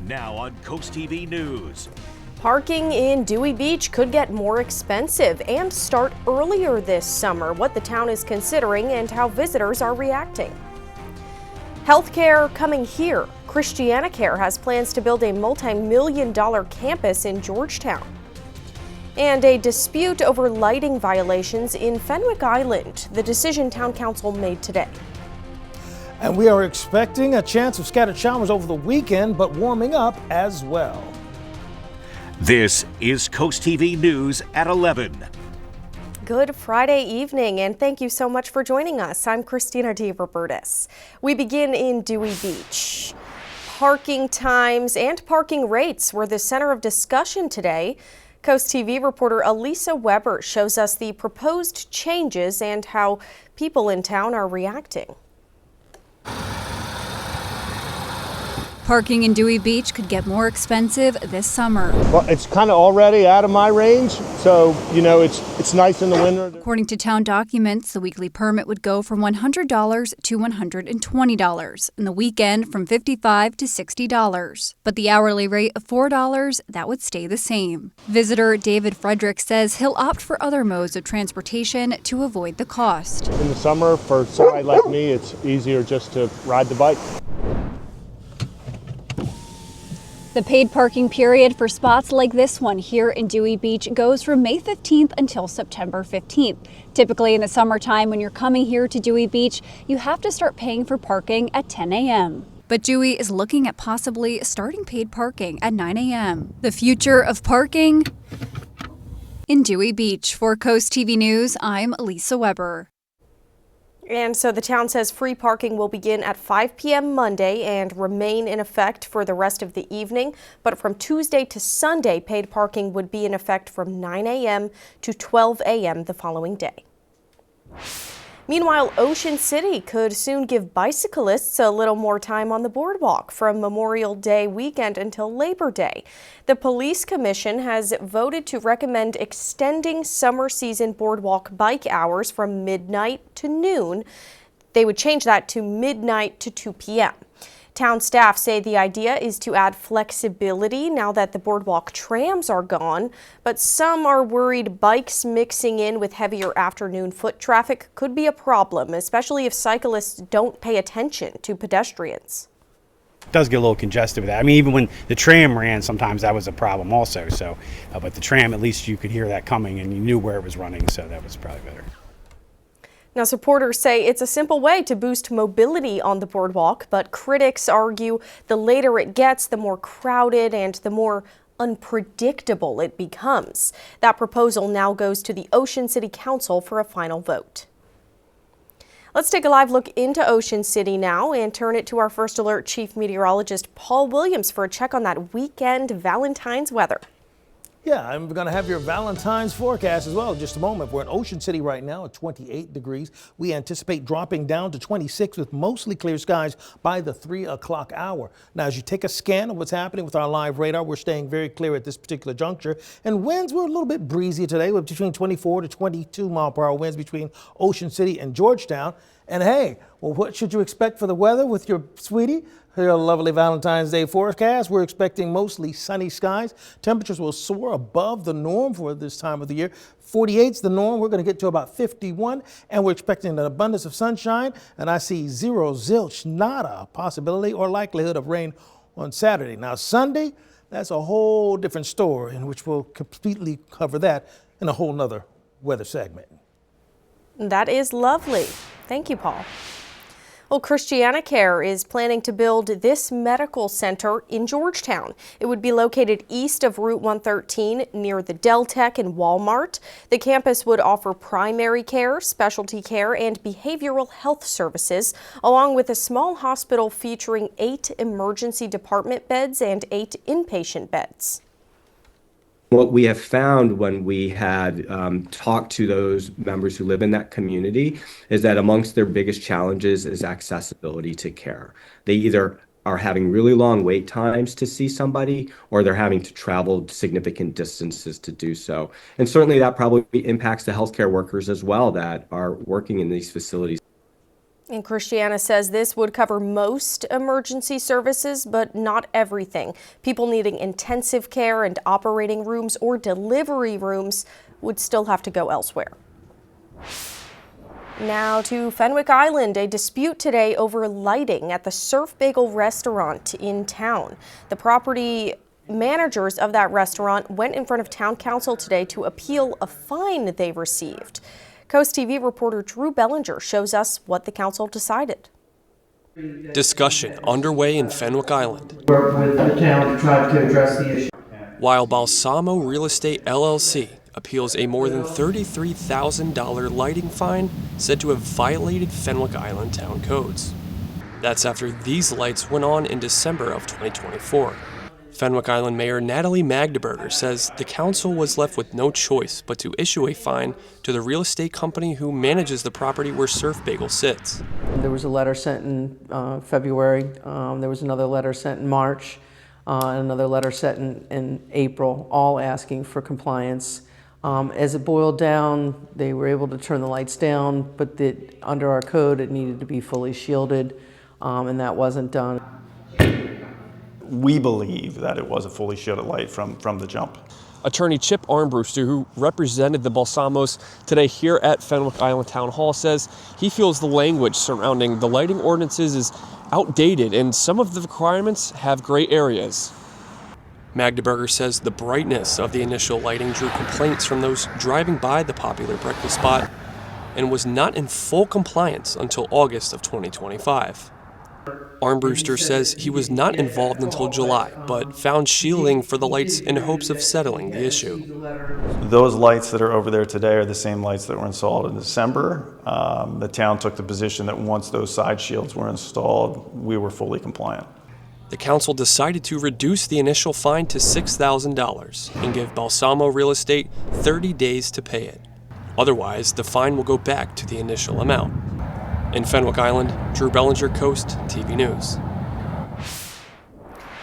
Now on CoastTV News. Parking in Dewey Beach could get more expensive and start earlier this summer. What the town is considering and how visitors are reacting. Healthcare coming here. ChristianaCare has plans to build a multi-million-dollar campus in Georgetown. And a dispute over lighting violations in Fenwick Island. The decision town council made today. And we are expecting a chance of scattered showers over the weekend, but warming up as well. This is CoastTV News at 11. Good Friday evening, and thank you so much for joining us. I'm Christina DeRobertis. We begin in Dewey Beach. Parking times and parking rates were the center of discussion today. CoastTV reporter Elisa Weber shows us the proposed changes and how people in town are reacting. Parking in Dewey Beach could get more expensive this summer. Well, it's kind of already out of my range, so, it's nice in the winter. According to town documents, the weekly permit would go from $100 to $120, and the weekend from $55 to $60. But the hourly rate of $4, that would stay the same. Visitor David Frederick says he'll opt for other modes of transportation to avoid the cost. In the summer, for somebody like me, it's easier just to ride the bike. The paid parking period for spots like this one here in Dewey Beach goes from May 15th until September 15th. Typically in the summertime when you're coming here to Dewey Beach, you have to start paying for parking at 10 a.m. But Dewey is looking at possibly starting paid parking at 9 a.m. The future of parking in Dewey Beach. For CoastTV News, I'm Lisa Weber. And so the town says free parking will begin at 5 p.m. Monday and remain in effect for the rest of the evening. But from Tuesday to Sunday, paid parking would be in effect from 9 a.m. to 12 a.m. the following day. Meanwhile, Ocean City could soon give bicyclists a little more time on the boardwalk from Memorial Day weekend until Labor Day. The Police Commission has voted to recommend extending summer season boardwalk bike hours from midnight to noon. They would change that to midnight to 2 p.m. Town staff say the idea is to add flexibility now that the boardwalk trams are gone, but some are worried bikes mixing in with heavier afternoon foot traffic could be a problem, especially if cyclists don't pay attention to pedestrians. It does get a little congested with that. I mean, even when the tram ran, sometimes that was a problem also. So, but the tram, at least you could hear that coming and you knew where it was running, so that was probably better. Now, supporters say it's a simple way to boost mobility on the boardwalk, but critics argue the later it gets, the more crowded and the more unpredictable it becomes. That proposal now goes to the Ocean City Council for a final vote. Let's take a live look into Ocean City now and turn it to our First Alert Chief Meteorologist Paul Williams for a check on that weekend Valentine's weather. Yeah, I'm going to have your Valentine's forecast as well in just a moment. We're in Ocean City right now at 28 degrees. We anticipate dropping down to 26 with mostly clear skies by the 3 o'clock hour. Now, as you take a scan of what's happening with our live radar, we're staying very clear at this particular juncture. And winds were a little bit breezy today with between 24 to 22 mile per hour winds between Ocean City and Georgetown. And hey, well, what should you expect for the weather with your sweetie? Here, a lovely Valentine's Day forecast. We're expecting mostly sunny skies. Temperatures will soar above the norm for this time of the year. 48's the norm. We're going to get to about 51, and we're expecting an abundance of sunshine. And I see zero, zilch, nada possibility or likelihood of rain on Saturday. Now, Sunday, that's a whole different story in which we'll completely cover that in a whole nother weather segment. That is lovely. Thank you, Paul. Well, ChristianaCare is planning to build this medical center in Georgetown. It would be located east of Route 113 near the Deltec and Walmart. The campus would offer primary care, specialty care, and behavioral health services, along with a small hospital featuring 8 emergency department beds and 8 inpatient beds. What we have found when we had talked to those members who live in that community is that amongst their biggest challenges is accessibility to care. They either are having really long wait times to see somebody, or they're having to travel significant distances to do so. And certainly that probably impacts the healthcare workers as well that are working in these facilities. And Christiana says this would cover most emergency services, but not everything. People needing intensive care and operating rooms or delivery rooms would still have to go elsewhere. Now to Fenwick Island, a dispute today over lighting at the Surf Bagel restaurant in town. The property managers of that restaurant went in front of town council today to appeal a fine they received. CoastTV reporter Drew Bellinger shows us what the council decided. Discussion underway in Fenwick Island. Work with the town to try to address the issue. While Balsamo Real Estate LLC appeals a more than $33,000 lighting fine said to have violated Fenwick Island town codes. That's after these lights went on in December of 2024. Fenwick Island Mayor Natalie Magdeburger says the council was left with no choice but to issue a fine to the real estate company who manages the property where Surf Bagel sits. There was a letter sent in February, there was another letter sent in March, and another letter sent in April, all asking for compliance. As it boiled down, they were able to turn the lights down, but under our code it needed to be fully shielded, and that wasn't done. We believe that it was a fully shielded light from the jump. Attorney Chip Armbruster, who represented the Balsamos today here at Fenwick Island Town Hall, says he feels the language surrounding the lighting ordinances is outdated and some of the requirements have gray areas. Magdeburger says the brightness of the initial lighting drew complaints from those driving by the popular breakfast spot and was not in full compliance until August of 2025. Armbruster says he was not involved until July, but found shielding for the lights in hopes of settling the issue. Those lights that are over there today are the same lights that were installed in December. The town took the position that once those side shields were installed, we were fully compliant. The council decided to reduce the initial fine to $6,000 and give Balsamo Real Estate 30 days to pay it. Otherwise, the fine will go back to the initial amount. In Fenwick Island, Drew Bellinger, Coast TV News.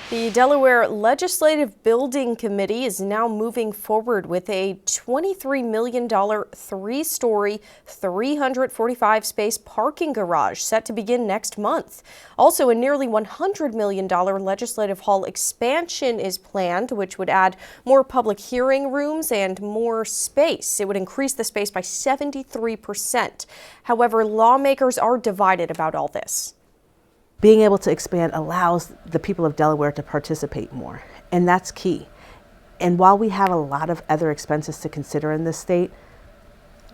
The Delaware Legislative Building Committee is now moving forward with a $23 million three-story, 345-space parking garage set to begin next month. Also, a nearly $100 million Legislative Hall expansion is planned, which would add more public hearing rooms and more space. It would increase the space by 73%. However, lawmakers are divided about all this. Being able to expand allows the people of Delaware to participate more, and that's key. And while we have a lot of other expenses to consider in this state,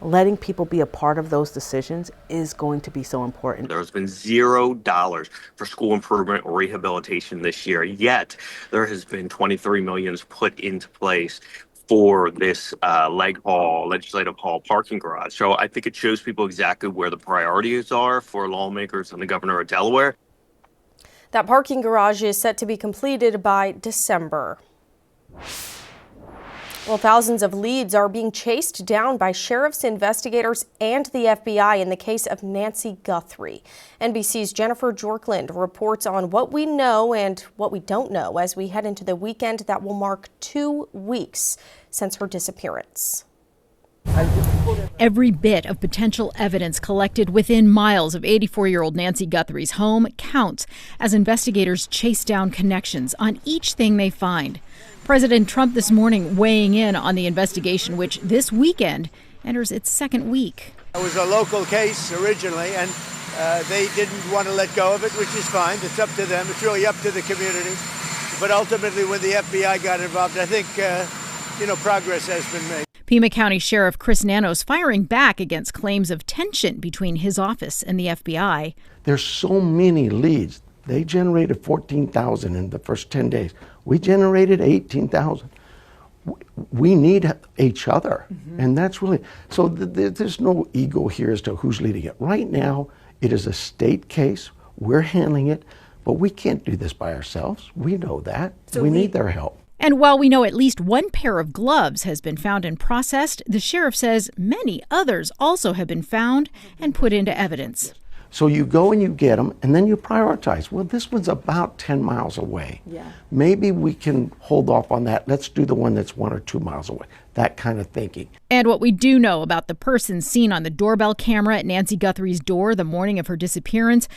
letting people be a part of those decisions is going to be so important. There's been $0 for school improvement or rehabilitation this year, yet there has been $23 million put into place for this legislative hall parking garage. So I think it shows people exactly where the priorities are for lawmakers and the governor of Delaware. That parking garage is set to be completed by December. Well, thousands of leads are being chased down by sheriff's investigators and the FBI in the case of Nancy Guthrie. NBC's Jennifer Jorkland reports on what we know and what we don't know as we head into the weekend that will mark 2 weeks since her disappearance. Every bit of potential evidence collected within miles of 84-year-old Nancy Guthrie's home counts as investigators chase down connections on each thing they find. President Trump this morning weighing in on the investigation, which this weekend enters its second week. It was a local case originally, and they didn't want to let go of it, which is fine. It's up to them. It's really up to the community. But ultimately, when the FBI got involved, I think, progress has been made. Pima County Sheriff Chris Nanos firing back against claims of tension between his office and the FBI. There's so many leads. They generated 14,000 in the first 10 days. We generated 18,000. We need each other. And that's really, so there's no ego here as to who's leading it. Right now, it is a state case. We're handling it, but we can't do this by ourselves. We know that. So we need their help. And while we know at least one pair of gloves has been found and processed, the sheriff says many others also have been found and put into evidence. So you go and you get them, and then you prioritize. Well, this one's about 10 miles away. Yeah. Maybe we can hold off on that. Let's do the one that's 1 or 2 miles away. That kind of thinking. And what we do know about the person seen on the doorbell camera at Nancy Guthrie's door the morning of her disappearance: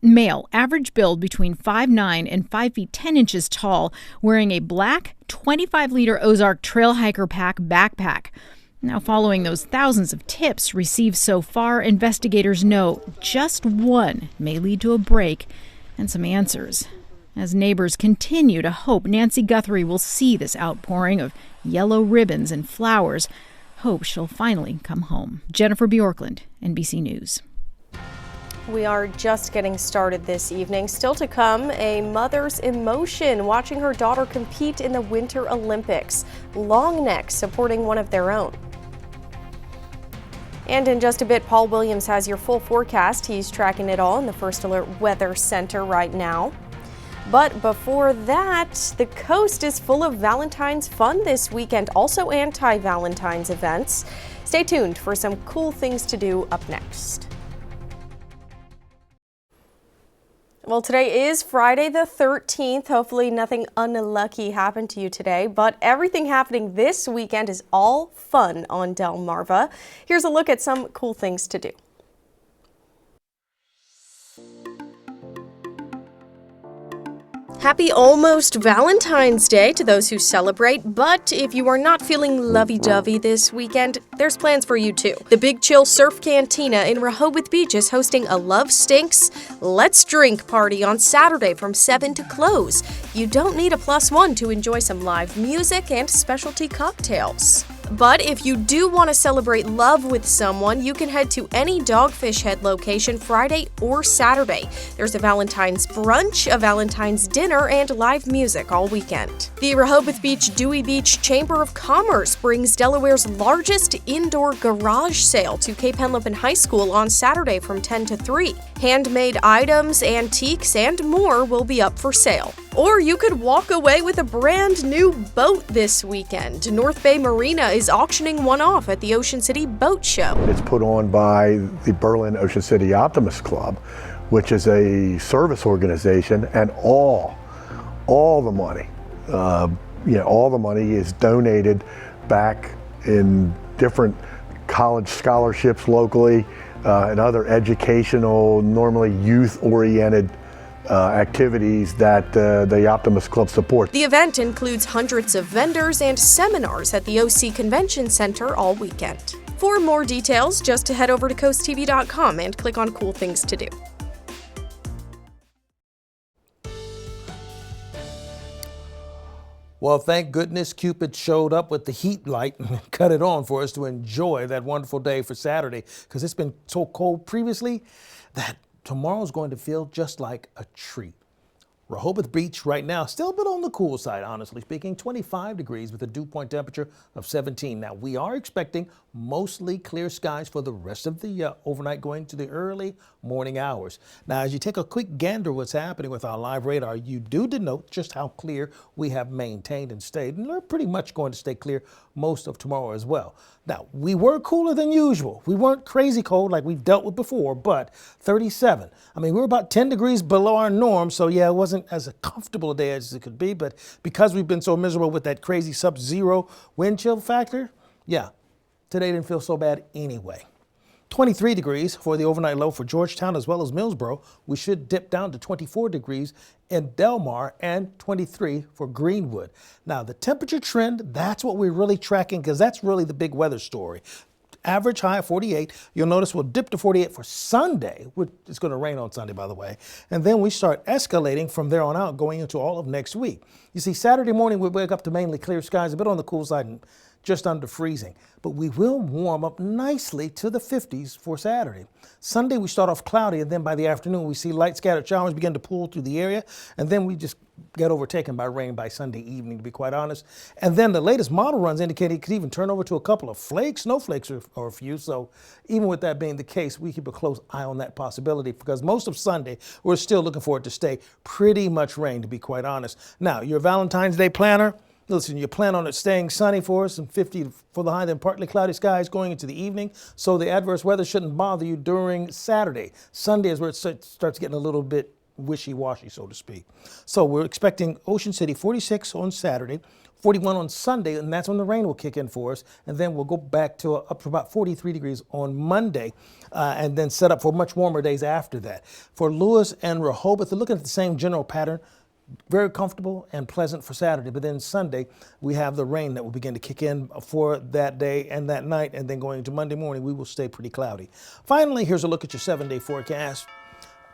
male, average build between 5'9" and 5 feet 10 inches tall, wearing a black 25-liter Ozark Trail Hiker Pack backpack. Now, following those thousands of tips received so far, investigators know just one may lead to a break and some answers. As neighbors continue to hope Nancy Guthrie will see this outpouring of yellow ribbons and flowers, hope she'll finally come home. Jennifer Bjorklund, NBC News. We are just getting started this evening. Still to come, a mother's emotion watching her daughter compete in the Winter Olympics. Long Neck supporting one of their own. And in just a bit, Paul Williams has your full forecast. He's tracking it all in the First Alert Weather Center right now. But before that, the coast is full of Valentine's fun this weekend, also anti-Valentine's events. Stay tuned for some cool things to do up next. Well, today is Friday the 13th. Hopefully nothing unlucky happened to you today, but everything happening this weekend is all fun on Delmarva. Here's a look at some cool things to do. Happy almost Valentine's Day to those who celebrate, but if you are not feeling lovey-dovey this weekend, there's plans for you too. The Big Chill Surf Cantina in Rehoboth Beach is hosting a Love Stinks Let's Drink party on Saturday from 7 to close. You don't need a +1 to enjoy some live music and specialty cocktails. But if you do want to celebrate love with someone, you can head to any Dogfish Head location Friday or Saturday. There's a Valentine's brunch, a Valentine's dinner, and live music all weekend. The Rehoboth Beach Dewey Beach Chamber of Commerce brings Delaware's largest indoor garage sale to Cape Henlopen High School on Saturday from 10 to 3. Handmade items, antiques, and more will be up for sale. Or you could walk away with a brand new boat this weekend. North Bay Marina is auctioning one off at the Ocean City Boat Show. It's put on by the Berlin Ocean City Optimist Club, which is a service organization, and all the money, all the money is donated back in different college scholarships locally and other educational, normally youth-oriented activities that the Optimist Club supports. The event includes hundreds of vendors and seminars at the OC Convention Center all weekend. For more details, just head over to CoastTV.com and click on Cool Things to Do. Well, thank goodness Cupid showed up with the heat light and cut it on for us to enjoy that wonderful day for Saturday, because it's been so cold previously that tomorrow's going to feel just like a treat. Rehoboth Beach right now, still a bit on the cool side, honestly speaking, 25 degrees with a dew point temperature of 17. Now, we are expecting mostly clear skies for the rest of the overnight going to the early morning hours. Now, as you take a quick gander what's happening with our live radar, you do denote just how clear we have maintained and stayed, and they're pretty much going to stay clear most of tomorrow as well. Now, we were cooler than usual. We weren't crazy cold like we've dealt with before, but 37. I mean, we were about 10 degrees below our norm, so yeah, it wasn't as a comfortable a day as it could be, but because we've been so miserable with that crazy sub-zero wind chill factor, yeah, today didn't feel so bad anyway. 23 degrees for the overnight low for Georgetown as well as Millsboro. We should dip down to 24 degrees in Delmar and 23 for Greenwood. Now, the temperature trend, that's what we're really tracking, because that's really the big weather story. Average high of 48. You'll notice we'll dip to 48 for Sunday. It's going to rain on Sunday, by the way. And then we start escalating from there on out, going into all of next week. You see, Saturday morning we wake up to mainly clear skies, a bit on the cool side and just under freezing. But we will warm up nicely to the 50s for Saturday. Sunday we start off cloudy, and then by the afternoon we see light scattered showers begin to pull through the area, and then we just get overtaken by rain by Sunday evening, to be quite honest. And then the latest model runs indicate it could even turn over to a couple of flakes, snowflakes or a few. So even with that being the case, we keep a close eye on that possibility, because most of Sunday we're still looking for it to stay pretty much rain, to be quite honest. Now, your Valentine's Day planner, Listen, you plan on it staying sunny for us and 50 for the high, then partly cloudy skies going into the evening. So the adverse weather shouldn't bother you during Saturday. Sunday is where it starts getting a little bit wishy-washy, so to speak. So we're expecting Ocean City 46 on Saturday, 41 on Sunday, and that's when the rain will kick in for us. And then we'll go back to up to about 43 degrees on Monday, and then set up for much warmer days after that. For Lewis and Rehoboth, they're looking at the same general pattern. Very comfortable and pleasant for Saturday, but then Sunday we have the rain that will begin to kick in for that day and that night, and then going into Monday morning we will stay pretty cloudy. Finally, here's a look at your 7-day forecast.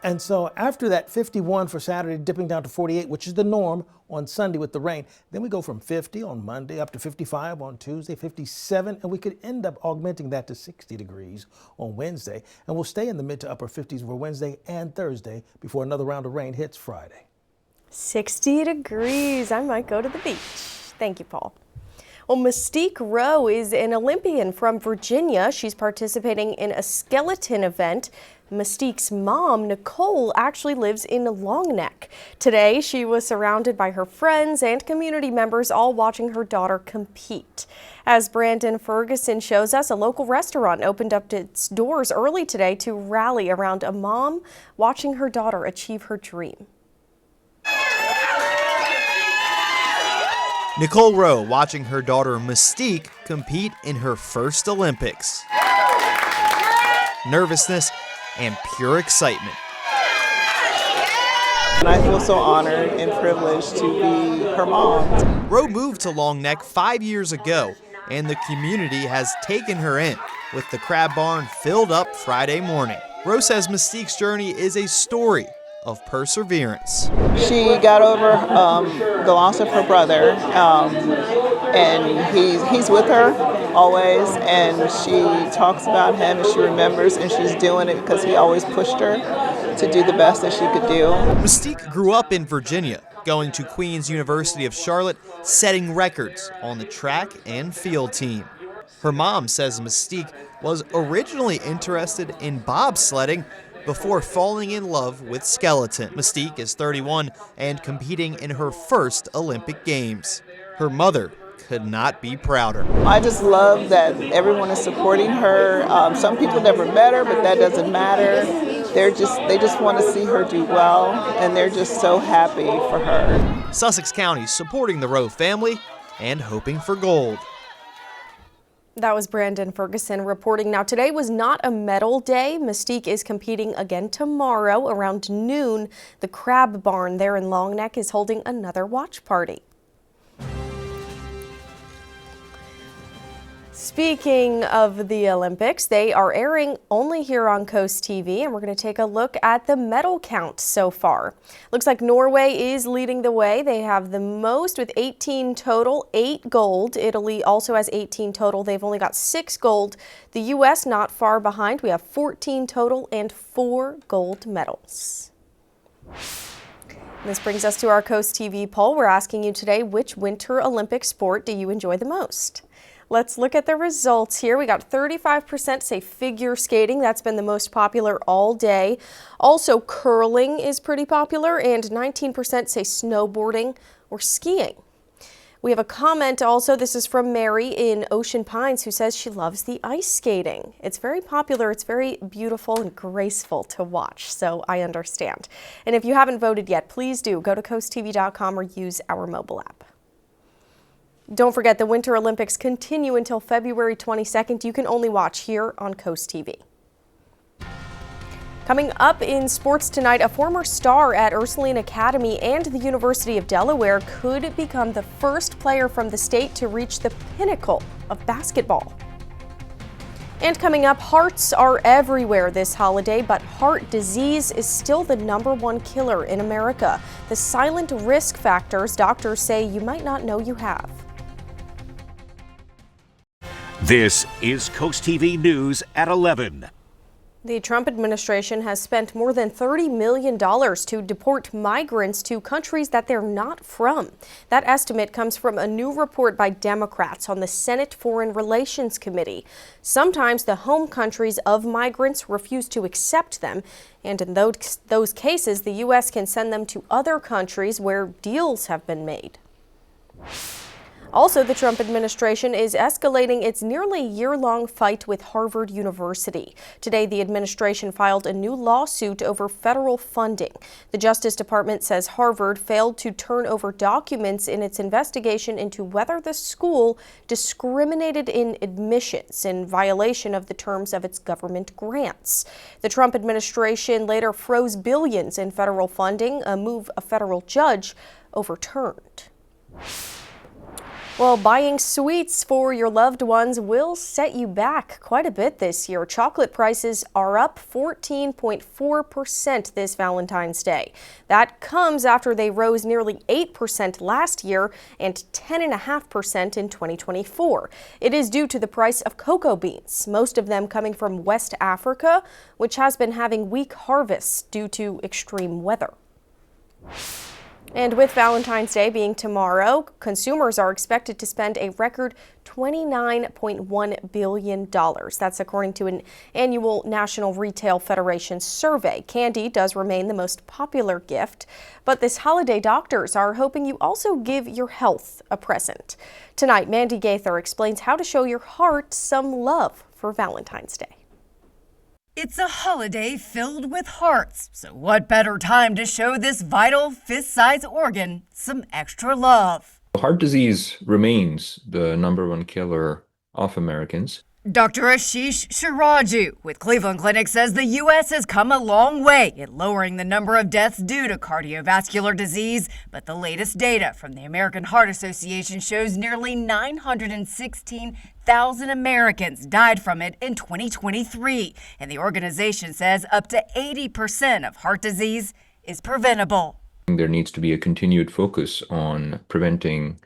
And so after that 51 for Saturday, dipping down to 48, which is the norm on Sunday with the rain, then we go from 50 on Monday up to 55 on Tuesday, 57, and we could end up augmenting that to 60 degrees on Wednesday, and we'll stay in the mid to upper 50s for Wednesday and Thursday before another round of rain hits Friday. 60 degrees. I might go to the beach. Thank you, Paul. Well, Mystique Rowe is an Olympian from Virginia. She's participating in a skeleton event. Mystique's mom, Nicole, actually lives in Long Neck. Today, she was surrounded by her friends and community members, all watching her daughter compete. As Brandon Ferguson shows us, a local restaurant opened up its doors early today to rally around a mom watching her daughter achieve her dream. Nicole Rowe watching her daughter Mystique compete in her first Olympics. Nervousness and pure excitement. And I feel so honored and privileged to be her mom. Rowe moved to Long Neck 5 years ago, and the community has taken her in, with the crab barn filled up Friday morning. Rowe says Mystique's journey is a story of perseverance. She got over the loss of her brother, and he's with her always, and she talks about him and she remembers, and she's doing it because he always pushed her to do the best that she could do. Mystique grew up in Virginia, going to Queen's University of Charlotte, setting records on the track and field team. Her mom says Mystique was originally interested in bobsledding before falling in love with skeleton. Mystique is 31 and competing in her first Olympic Games. Her mother could not be prouder. I just love that everyone is supporting her. Some people never met her, but that doesn't matter. They just want to see her do well, and they're just so happy for her. Sussex County supporting the Rowe family and hoping for gold. That was Brandon Ferguson reporting. Now, today was not a medal day. Mystique is competing again tomorrow around noon. The Crab Barn there in Long Neck is holding another watch party. Speaking of the Olympics, they are airing only here on Coast TV, and we're going to take a look at the medal count so far. Looks like Norway is leading the way. They have the most with 18 total, 8 gold. Italy also has 18 total. They've only got 6 gold. The U.S. not far behind. We have 14 total and 4 gold medals. This brings us to our Coast TV poll. We're asking you today, which Winter Olympic sport do you enjoy the most? Let's look at the results here. We got 35% say figure skating. That's been the most popular all day. Also, curling is pretty popular, and 19% say snowboarding or skiing. We have a comment also. This is from Mary in Ocean Pines, who says she loves the ice skating. It's very popular. It's very beautiful and graceful to watch, so I understand. And if you haven't voted yet, please do go to coasttv.com or use our mobile app. Don't forget, the Winter Olympics continue until February 22nd. You can only watch here on Coast TV. Coming up in sports tonight, a former star at Ursuline Academy and the University of Delaware could become the first player from the state to reach the pinnacle of basketball. And coming up, hearts are everywhere this holiday, but heart disease is still the #1 killer in America. The silent risk factors doctors say you might not know you have. This is Coast TV News at 11. The Trump administration has spent more than $30 million to deport migrants to countries that they're not from. That estimate comes from a new report by Democrats on the Senate Foreign Relations Committee. Sometimes the home countries of migrants refuse to accept them, and in those cases, the U.S. can send them to other countries where deals have been made. Also, the Trump administration is escalating its nearly year-long fight with Harvard University. Today, the administration filed a new lawsuit over federal funding. The Justice Department says Harvard failed to turn over documents in its investigation into whether the school discriminated in admissions in violation of the terms of its government grants. The Trump administration later froze billions in federal funding, a move a federal judge overturned. Well, buying sweets for your loved ones will set you back quite a bit this year. Chocolate prices are up 14.4% this Valentine's Day. That comes after they rose nearly 8% last year and 10.5% in 2024. It is due to the price of cocoa beans, most of them coming from West Africa, which has been having weak harvests due to extreme weather. And with Valentine's Day being tomorrow, consumers are expected to spend a record $29.1 billion. That's according to an annual National Retail Federation survey. Candy does remain the most popular gift, but this holiday doctors are hoping you also give your health a present. Tonight, Mandy Gaither explains how to show your heart some love for Valentine's Day. It's a holiday filled with hearts, so what better time to show this vital fist-sized organ some extra love? Heart disease remains the #1 killer of Americans. Dr. Ashish Shiraju with Cleveland Clinic says the U.S. has come a long way in lowering the number of deaths due to cardiovascular disease, but the latest data from the American Heart Association shows nearly 916,000 Americans died from it in 2023, and the organization says up to 80% of heart disease is preventable. There needs to be a continued focus on preventing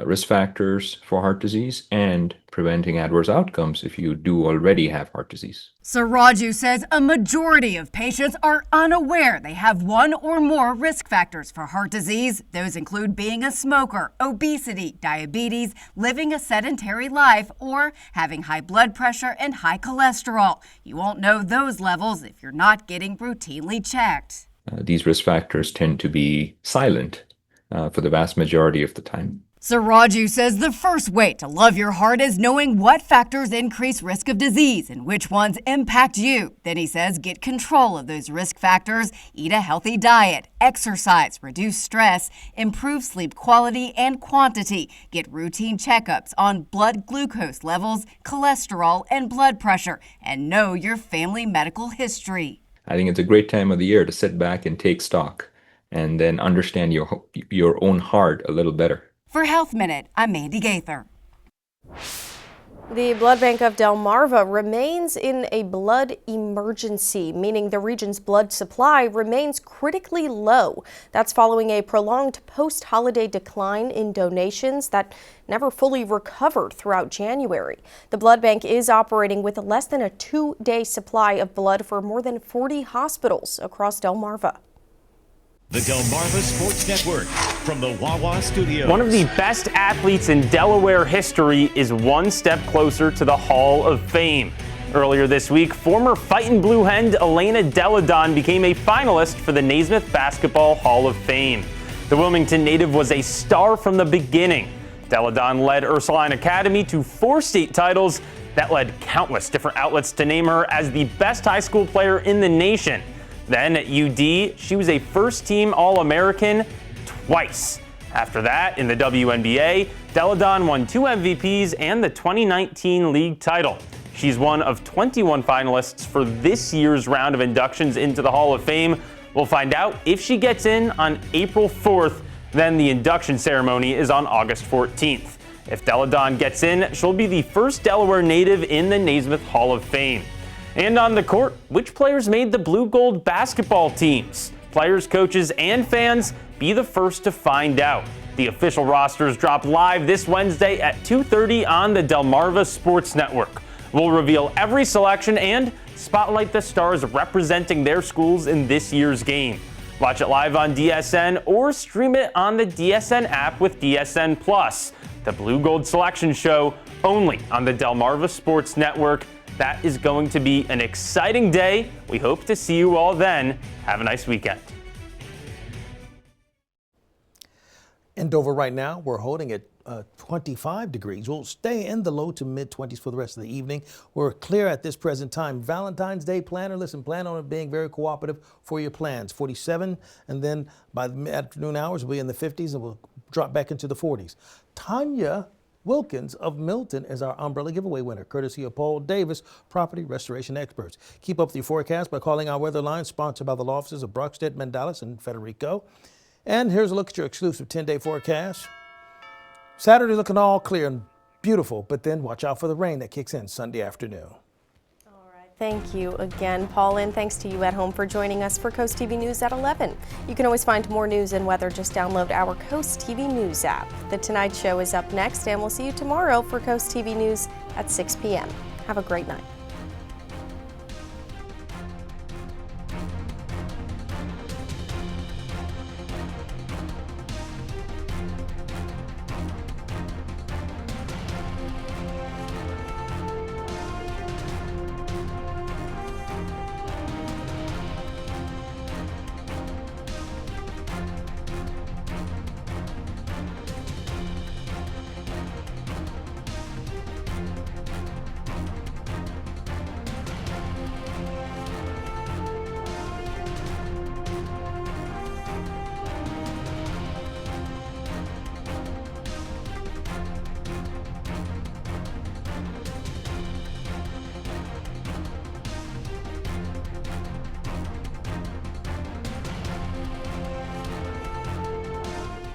risk factors for heart disease and preventing adverse outcomes if you do already have heart disease. Siraju says a majority of patients are unaware they have one or more risk factors for heart disease. Those include being a smoker, obesity, diabetes, living a sedentary life, or having high blood pressure and high cholesterol. You won't know those levels if you're not getting routinely checked. These risk factors tend to be silent for the vast majority of the time. Siraju says the first way to love your heart is knowing what factors increase risk of disease and which ones impact you. Then he says get control of those risk factors, eat a healthy diet, exercise, reduce stress, improve sleep quality and quantity, get routine checkups on blood glucose levels, cholesterol, and blood pressure, and know your family medical history. I think it's a great time of the year to sit back and take stock and then understand your own heart a little better. For Health Minute, I'm Mandy Gaither. The blood bank of Delmarva remains in a blood emergency, meaning the region's blood supply remains critically low. That's following a prolonged post-holiday decline in donations that never fully recovered throughout January. The blood bank is operating with less than a 2-day supply of blood for more than 40 hospitals across Delmarva. The Delmarva Sports Network from the Wawa Studio. One of the best athletes in Delaware history is one step closer to the Hall of Fame. Earlier this week, former Fightin' Blue Hen Elena Deladon became a finalist for the Naismith Basketball Hall of Fame. The Wilmington native was a star from the beginning. Deladon led Ursuline Academy to 4 state titles that led countless different outlets to name her as the best high school player in the nation. Then at UD, she was a first-team All-American twice. After that, in the WNBA, Deladon won 2 MVPs and the 2019 league title. She's one of 21 finalists for this year's round of inductions into the Hall of Fame. We'll find out if she gets in on April 4th. Then the induction ceremony is on August 14th. If Deladon gets in, she'll be the first Delaware native in the Naismith Hall of Fame. And on the court, which players made the blue-gold basketball teams? Players, coaches, and fans, be the first to find out. The official rosters drop live this Wednesday at 2:30 on the Delmarva Sports Network. We'll reveal every selection and spotlight the stars representing their schools in this year's game. Watch it live on DSN or stream it on the DSN app with DSN Plus. The Blue Gold Selection Show only on the Delmarva Sports Network. That is going to be an exciting day. We hope to see you all then. Have a nice weekend. In Dover right now, we're holding at 25 degrees. We'll stay in the low to mid 20s for the rest of the evening. We're clear at this present time. Valentine's Day planner, listen, plan on it being very cooperative for your plans. 47, and then by the afternoon hours, we'll be in the 50s and we'll drop back into the 40s. Tanya Wilkins of Milton is our umbrella giveaway winner, courtesy of Paul Davis, property restoration experts. Keep up the forecast by calling our weather line, sponsored by the law offices of Brockstead, Mandalis, and Federico. And here's a look at your exclusive 10-day forecast. Saturday looking all clear and beautiful, but then watch out for the rain that kicks in Sunday afternoon. Thank you again, Paul, and thanks to you at home for joining us for Coast TV News at 11. You can always find more news and weather. Just download our Coast TV News app. The Tonight Show is up next, and we'll see you tomorrow for Coast TV News at 6 p.m. Have a great night.